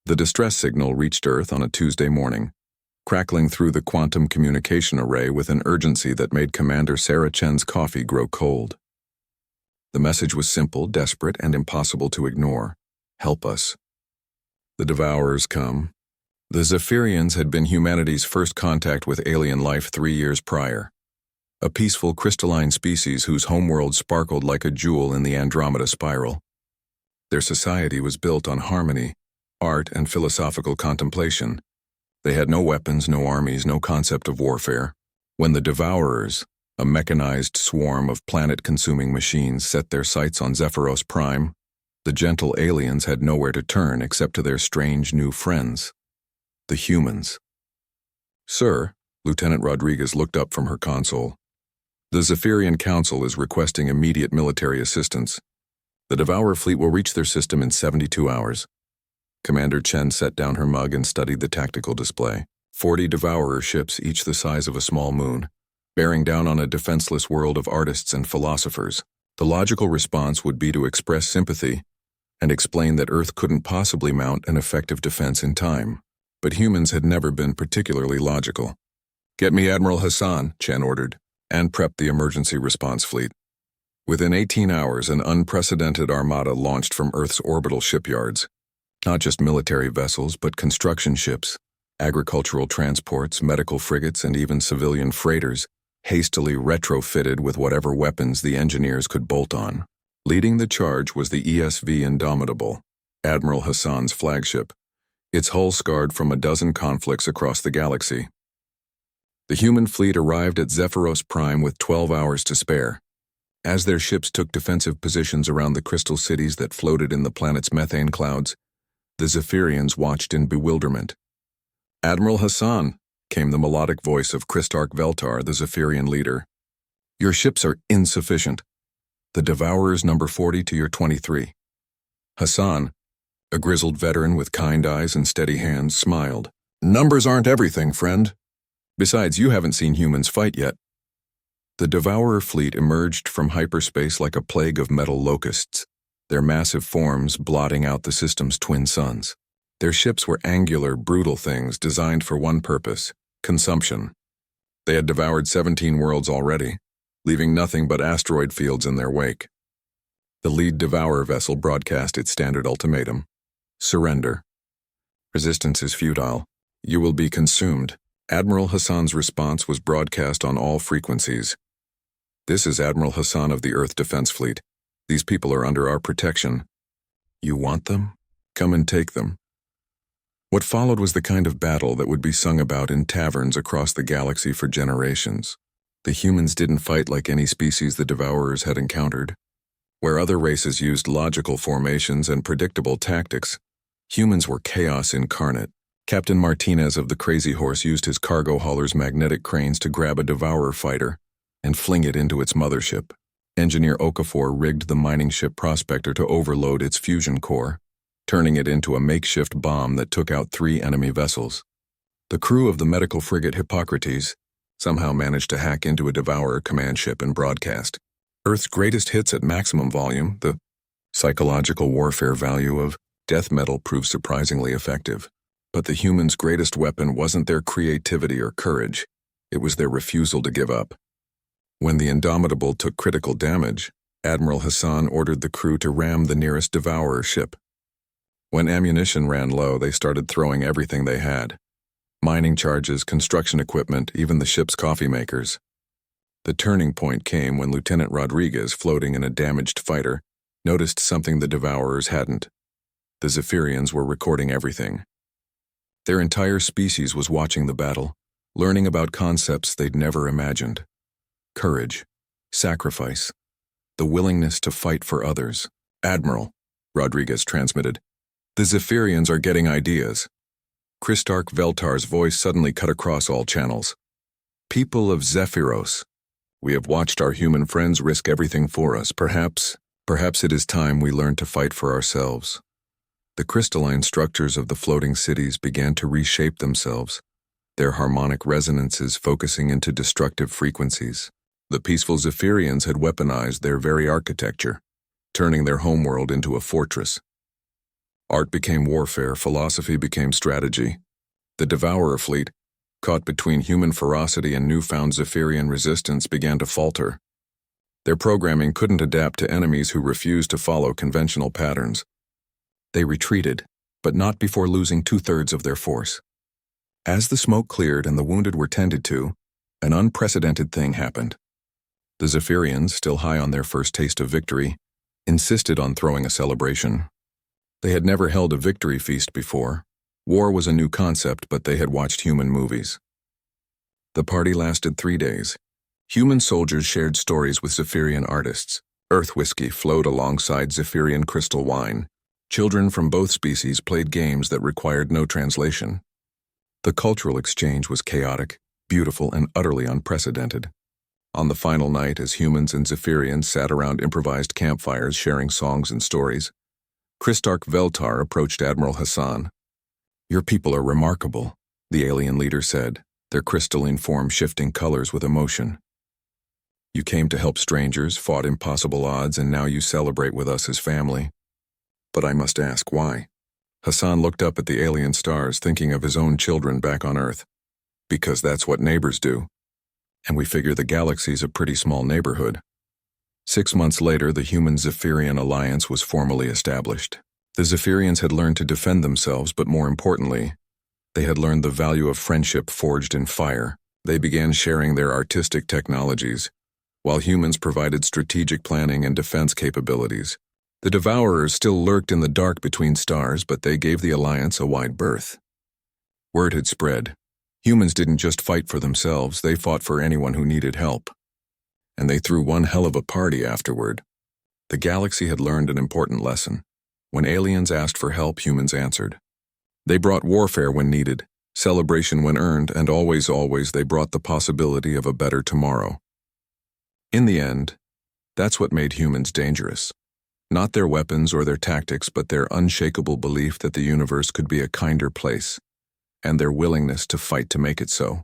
The distress signal reached Earth on a Tuesday morning, crackling through the quantum communication array with an urgency that made Commander Sarah Chen's coffee grow cold. The message was simple, desperate, and impossible to ignore. Help us. The Devourers come. The Zephyrians had been humanity's first contact with alien life 3 years prior. A peaceful crystalline species whose homeworld sparkled like a jewel in the Andromeda spiral. Their society was built on harmony, art, and philosophical contemplation. They had no weapons, no armies, no concept of warfare. When the Devourers, a mechanized swarm of planet-consuming machines, set their sights on Zephyros Prime, the gentle aliens had nowhere to turn except to their strange new friends, the humans. "Sir," Lieutenant Rodriguez looked up from her console. "The Zephyrian Council is requesting immediate military assistance. The Devourer fleet will reach their system in 72 hours. Commander Chen set down her mug and studied the tactical display. 40 Devourer ships, each the size of a small moon, bearing down on a defenseless world of artists and philosophers. The logical response would be to express sympathy and explain that Earth couldn't possibly mount an effective defense in time. But humans had never been particularly logical. "Get me Admiral Hassan," Chen ordered, "and prep the emergency response fleet." Within 18 hours, an unprecedented armada launched from Earth's orbital shipyards. Not just military vessels, but construction ships, agricultural transports, medical frigates, and even civilian freighters, hastily retrofitted with whatever weapons the engineers could bolt on. Leading the charge was the ESV Indomitable, Admiral Hassan's flagship, its hull scarred from a dozen conflicts across the galaxy. The human fleet arrived at Zephyros Prime with 12 hours to spare. As their ships took defensive positions around the crystal cities that floated in the planet's methane clouds, the Zephyrians watched in bewilderment. "Admiral Hassan," came the melodic voice of Kristark Veltar, the Zephyrian leader. "Your ships are insufficient. The Devourers number 40 to your 23. Hassan, a grizzled veteran with kind eyes and steady hands, smiled. "Numbers aren't everything, friend. Besides, you haven't seen humans fight yet." The Devourer fleet emerged from hyperspace like a plague of metal locusts, their massive forms blotting out the system's twin suns. Their ships were angular, brutal things designed for one purpose: consumption. They had devoured 17 worlds already, leaving nothing but asteroid fields in their wake. The lead Devourer vessel broadcast its standard ultimatum: surrender. Resistance is futile. You will be consumed. Admiral Hassan's response was broadcast on all frequencies. "This is Admiral Hassan of the Earth Defense Fleet. These people are under our protection. You want them? Come and take them." What followed was the kind of battle that would be sung about in taverns across the galaxy for generations. The humans didn't fight like any species the Devourers had encountered. Where other races used logical formations and predictable tactics, humans were chaos incarnate. Captain Martinez of the Crazy Horse used his cargo hauler's magnetic cranes to grab a Devourer fighter and fling it into its mothership. Engineer Okafor rigged the mining ship Prospector to overload its fusion core, turning it into a makeshift bomb that took out 3 enemy vessels. The crew of the medical frigate Hippocrates somehow managed to hack into a Devourer command ship and broadcast Earth's greatest hits at maximum volume. The psychological warfare value of death metal proved surprisingly effective. But the humans' greatest weapon wasn't their creativity or courage, it was their refusal to give up. When the Indomitable took critical damage, Admiral Hassan ordered the crew to ram the nearest Devourer ship. When ammunition ran low, they started throwing everything they had: mining charges, construction equipment, even the ship's coffee makers. The turning point came when Lieutenant Rodriguez, floating in a damaged fighter, noticed something the Devourers hadn't. The Zephyrians were recording everything. Their entire species was watching the battle, learning about concepts they'd never imagined. Courage, sacrifice, the willingness to fight for others. "Admiral," Rodriguez transmitted, "the Zephyrians are getting ideas." Kristark Veltar's voice suddenly cut across all channels. "People of Zephyros, we have watched our human friends risk everything for us. Perhaps it is time we learn to fight for ourselves." The crystalline structures of the floating cities began to reshape themselves, their harmonic resonances focusing into destructive frequencies. The peaceful Zephyrians had weaponized their very architecture, turning their homeworld into a fortress. Art became warfare, philosophy became strategy. The Devourer fleet, caught between human ferocity and newfound Zephyrian resistance, began to falter. Their programming couldn't adapt to enemies who refused to follow conventional patterns. They retreated, but not before losing 2/3 of their force. As the smoke cleared and the wounded were tended to, an unprecedented thing happened. The Zephyrians, still high on their first taste of victory, insisted on throwing a celebration. They had never held a victory feast before. War was a new concept, but they had watched human movies. The party lasted 3 days. Human soldiers shared stories with Zephyrian artists. Earth whiskey flowed alongside Zephyrian crystal wine. Children from both species played games that required no translation. The cultural exchange was chaotic, beautiful, and utterly unprecedented. On the final night, as humans and Zephyrians sat around improvised campfires sharing songs and stories, Christarch Veltar approached Admiral Hassan. "Your people are remarkable," the alien leader said, their crystalline form shifting colors with emotion. "You came to help strangers, fought impossible odds, and now you celebrate with us as family. But I must ask, why?" Hassan looked up at the alien stars, thinking of his own children back on Earth. "Because that's what neighbors do. And we figure the galaxy's a pretty small neighborhood." 6 months later, the Human-Zephyrian Alliance was formally established. The Zephyrians had learned to defend themselves, but more importantly, they had learned the value of friendship forged in fire. They began sharing their artistic technologies, while humans provided strategic planning and defense capabilities. The Devourers still lurked in the dark between stars, but they gave the Alliance a wide berth. Word had spread. Humans didn't just fight for themselves, they fought for anyone who needed help. And they threw one hell of a party afterward. The galaxy had learned an important lesson. When aliens asked for help, humans answered. They brought warfare when needed, celebration when earned, and always they brought the possibility of a better tomorrow. In the end, that's what made humans dangerous. Not their weapons or their tactics, but their unshakable belief that the universe could be a kinder place, and their willingness to fight to make it so.